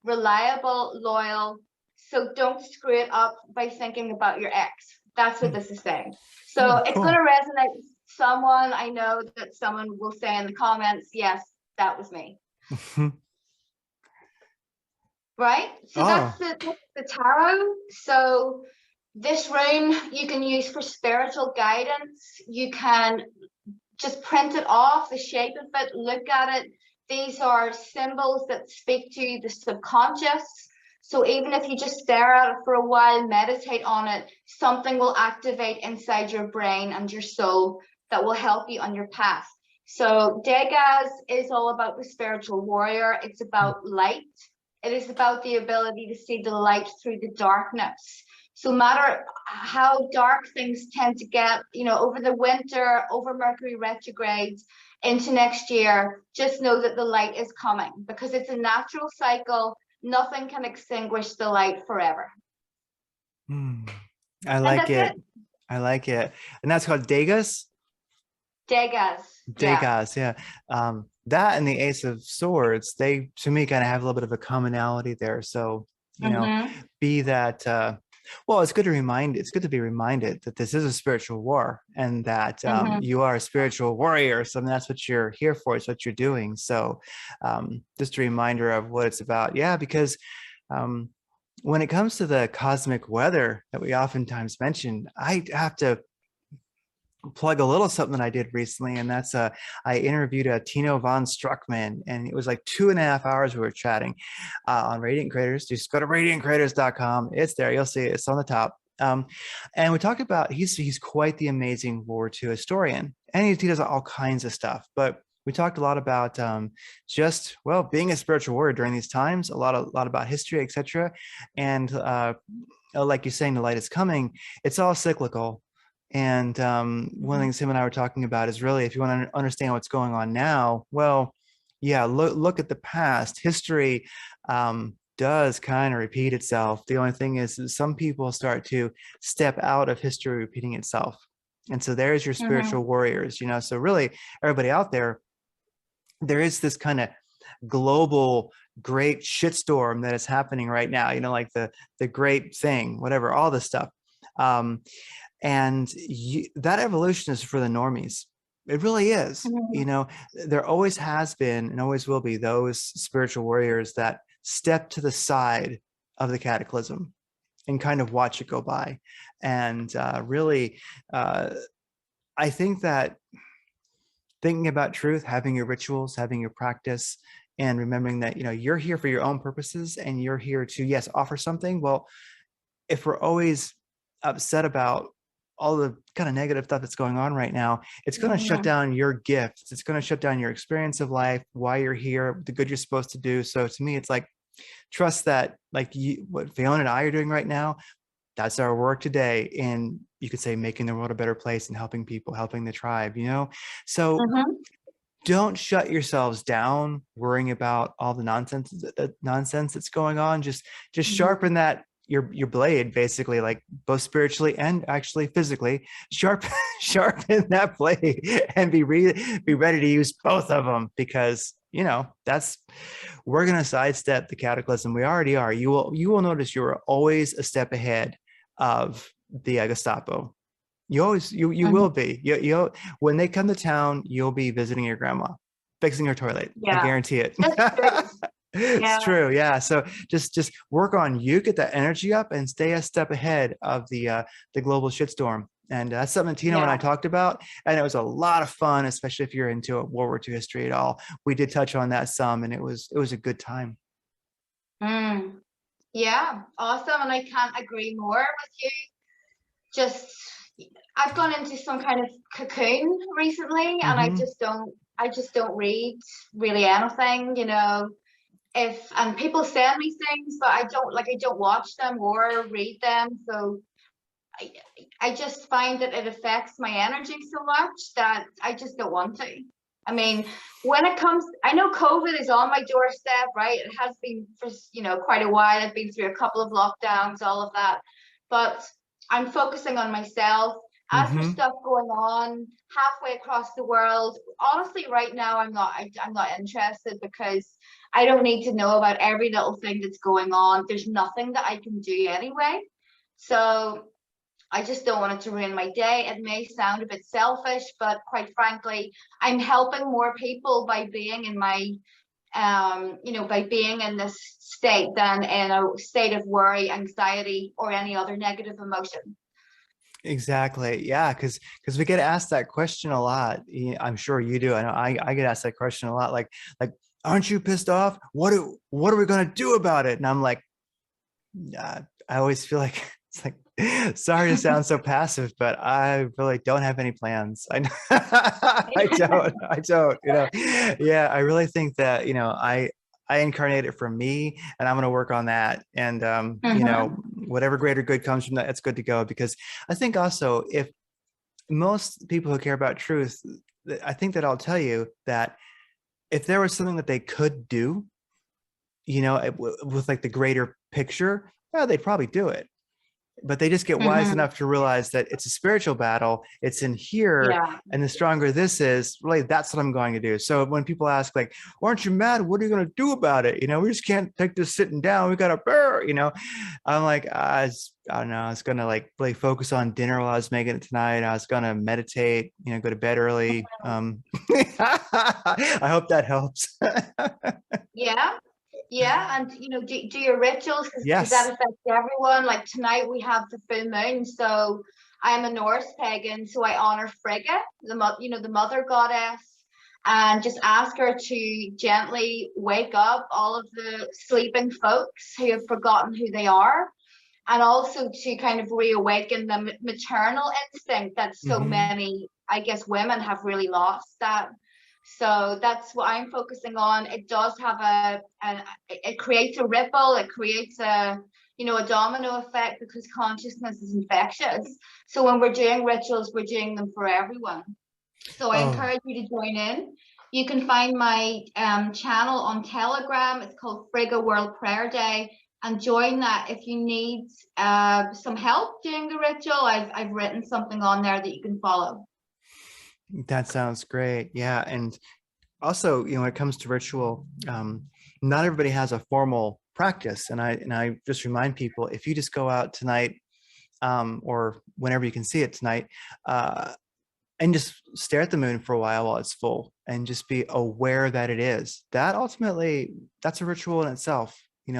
reliable, loyal. So don't screw it up by thinking about your ex. That's what this is saying. So it's going to resonate with someone. I know that someone will say in the comments, yes, that was me. Right? So that's the tarot. So this rune you can use for spiritual guidance. You can just print it off, the shape of it, look at it. These are symbols that speak to the subconscious. So even if you just stare at it for a while, meditate on it, something will activate inside your brain and your soul that will help you on your path. So Degas is all about the spiritual warrior. It's about light. It is about the ability to see the light through the darkness. So no matter how dark things tend to get, you know, over the winter, over Mercury retrograde, into next year, just know that the light is coming because it's a natural cycle. Nothing can extinguish the light forever. I like it. I like it. And that's called Degas? Degas. Degas, yeah. That and the Ace of Swords, they, to me, kind of have a little bit of a commonality there. So, you know, be that, well, it's good to be reminded that this is a spiritual war and that you are a spiritual warrior. So that's what you're here for. It's what you're doing. So just a reminder of what it's about. Yeah, because when it comes to the cosmic weather that we oftentimes mention, I have to plug a little something that I did recently, and that's I interviewed Tino von Struckman, and it was like 2.5 hours we were chatting on Radiant Creators. Just go to radiantcreators.com. It's there. You'll see it. It's on the top. And we talked about he's quite the amazing World War II historian, and he does all kinds of stuff. But we talked a lot about just, well, being a spiritual warrior during these times, a lot about history, etc. And like you're saying, the light is coming. It's all cyclical. And one of the things him and I were talking about is really, if you want to understand what's going on now, well, yeah, look at the past. History does kind of repeat itself. The only thing is that some people start to step out of history repeating itself. And so there's your spiritual warriors, you know. So really, everybody out there, there is this kind of global great shitstorm that is happening right now, you know, like the great thing, whatever, all this stuff. And that evolution is for the normies. It really is. You know, there always has been and always will be those spiritual warriors that step to the side of the cataclysm and kind of watch it go by. And really, I think that thinking about truth, having your rituals, having your practice, and remembering that, you know, you're here for your own purposes and you're here to, yes, offer something. Well, if we're always upset about all the kind of negative stuff that's going on right now, it's going to shut down your gifts. It's going to shut down your experience of life, why you're here, the good you're supposed to do. So to me, it's like, trust that, like what Fiona and I are doing right now, that's our work today. And you could say making the world a better place and helping people, helping the tribe, you know? So don't shut yourselves down worrying about all the nonsense that's going on. Just sharpen that your blade, basically, like both spiritually and actually physically. Sharpen that blade and be ready to use both of them, because you know we're going to sidestep the cataclysm. We already are. You will notice you're always a step ahead of the Gestapo. You will be. You when they come to town, you'll be visiting your grandma, fixing her toilet. I guarantee it. It's true. Yeah. So just work on you, get that energy up, and stay a step ahead of the global shitstorm. And that's something Tina and I talked about, and it was a lot of fun, especially if you're into World War II history at all. We did touch on that some, and it was a good time. Yeah, awesome. And I can't agree more with you. Just I've gone into some kind of cocoon recently, and I just don't read really anything, you know. And people send me things, but I don't watch them or read them. So I just find that it affects my energy so much that I just don't want to. I mean, when it comes, I know COVID is on my doorstep, right? It has been for, you know, quite a while. I've been through a couple of lockdowns, all of that, but I'm focusing on myself. As for stuff going on halfway across the world, honestly, right now I'm not interested, because I don't need to know about every little thing that's going on. There's nothing that I can do anyway. So I just don't want it to ruin my day. It may sound a bit selfish, but quite frankly, I'm helping more people by being in my by being in this state than in a state of worry, anxiety, or any other negative emotion. Exactly. Yeah. Because we get asked that question a lot. I'm sure you do. I know I get asked that question a lot. Like, aren't you pissed off? What are we going to do about it? And I'm like, I always feel like it's like, sorry to sound so passive, but I really don't have any plans. I don't, you know. Yeah. I really think that, you know, I incarnate it from me, and I'm going to work on that. And, you know, whatever greater good comes from that, it's good to go. Because I think also, if most people who care about truth, I think that I'll tell you that if there was something that they could do, you know, with like the greater picture, well, they'd probably do it. But they just get wise enough to realize that it's a spiritual battle. It's in here. And the stronger this is, really, that's what I'm going to do. So when people ask, like, aren't you mad? What are you going to do about it? You know, we just can't take this sitting down. We got to burr, you know. I'm like, I don't know. I was going to like really focus on dinner while I was making it tonight. I was going to meditate, you know, go to bed early. I hope that helps. Yeah, and you know, do your rituals, because that affects everyone. Like tonight we have the full moon, so I'm a Norse pagan, so I honor Frigga, the mother goddess, and just ask her to gently wake up all of the sleeping folks who have forgotten who they are, and also to kind of reawaken the maternal instinct that so many, I guess, women have really lost that. So that's what I'm focusing on. It does have it creates a ripple. It creates a domino effect, because consciousness is infectious. So when we're doing rituals, we're doing them for everyone. So I encourage you to join in. You can find my channel on Telegram. It's called Frigga World Prayer Day, and join that if you need some help doing the ritual. I've written something on there that you can follow. That sounds great. Yeah. And also, when it comes to ritual, not everybody has a formal practice. And I just remind people, if you just go out tonight, or whenever you can see it tonight, and just stare at the moon for a while it's full, and just be aware that it is, that ultimately, that's a ritual in itself.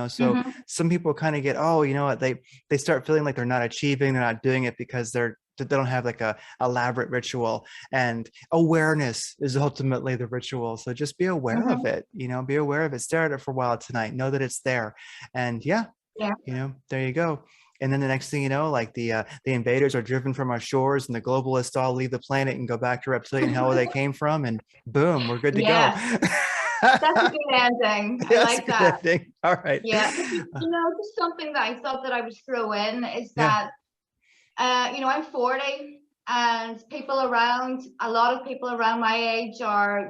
So some people kind of get, oh, you know what, they start feeling like they're not achieving, they're not doing it because they don't have like a elaborate ritual, and awareness is ultimately the ritual. So just be aware of it, be aware of it, stare at it for a while tonight, know that it's there. And yeah, there you go. And then the next thing you know, like the invaders are driven from our shores, and the globalists all leave the planet and go back to reptilian hell where they came from, and boom, we're good to go. That's a good ending. I like that. Ending. All right. Yeah. Just something that I thought that I would throw in is that, I'm 40, and a lot of people around my age are,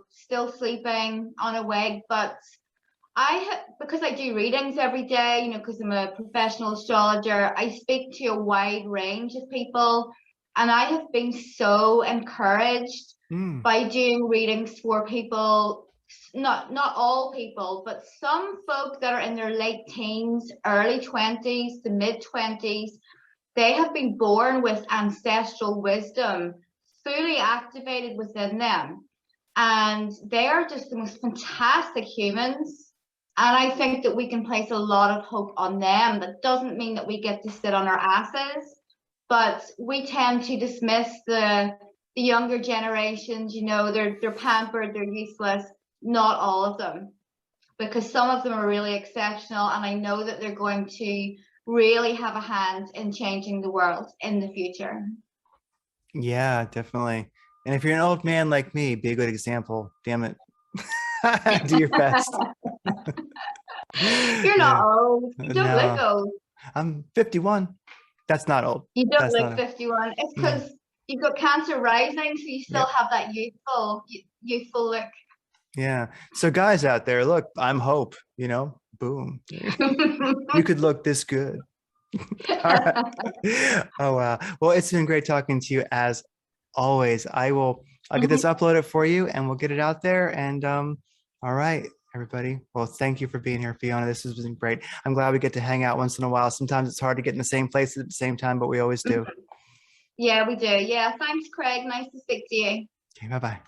still sleeping, unawake. But because I do readings every day, because I'm a professional astrologer, I speak to a wide range of people, and I have been so encouraged by doing readings for people, not all people, but some folk that are in their late teens, early 20s, to mid 20s. They have been born with ancestral wisdom fully activated within them, and they are just the most fantastic humans. And I think that we can place a lot of hope on them. That doesn't mean that we get to sit on our asses, but we tend to dismiss the younger generations. They're pampered, they're useless. Not all of them, because some of them are really exceptional, and I know that they're going to really have a hand in changing the world in the future. Yeah, definitely. And if you're an old man like me, be a good example. Damn it. Do your best. You're not old. You don't look old. I'm 51. That's not old. You don't look 51. It's because you've got Cancer rising, so you still have that youthful look. Yeah. So guys out there, look, I'm Hope, boom. You could look this good. All right. Oh, wow. Well, it's been great talking to you as always. I'll get this uploaded for you, and we'll get it out there. And all right, everybody. Well, thank you for being here, Fiona. This has been great. I'm glad we get to hang out once in a while. Sometimes it's hard to get in the same place at the same time, but we always do. Yeah, we do. Yeah. Thanks, Craig. Nice to speak to you. Okay, bye-bye.